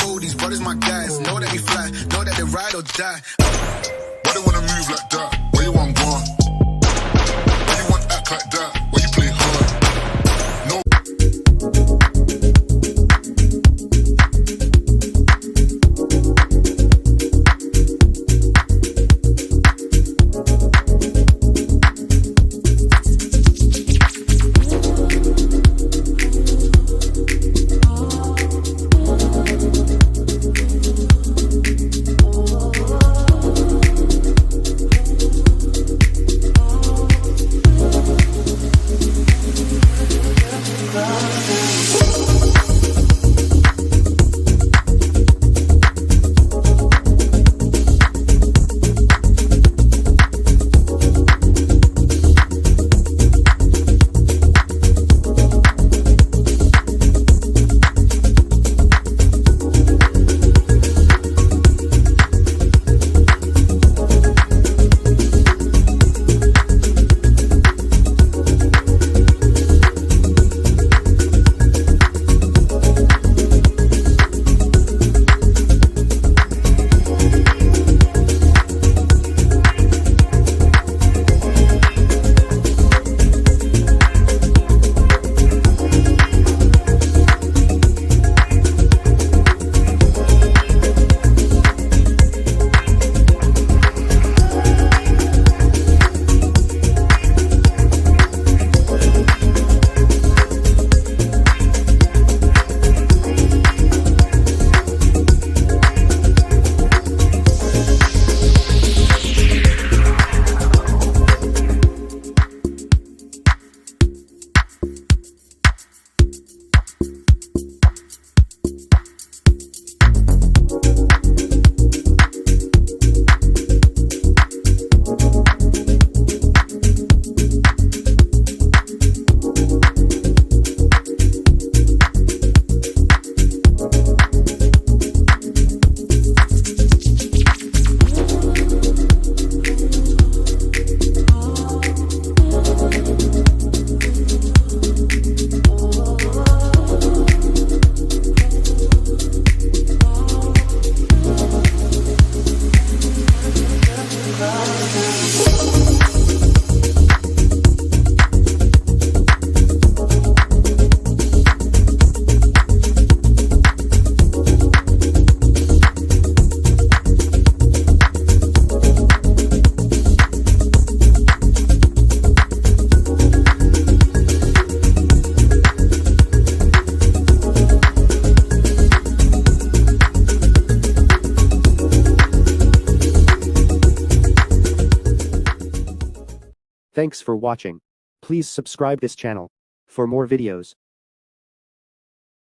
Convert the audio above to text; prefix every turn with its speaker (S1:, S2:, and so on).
S1: know these brothers my guys. Know that we fly, know that they ride or die.
S2: Why they wanna move like that? Where you want gone? Why you want act like that? Why you play hard? No.
S3: Thanks for watching. Please subscribe this channel for more videos.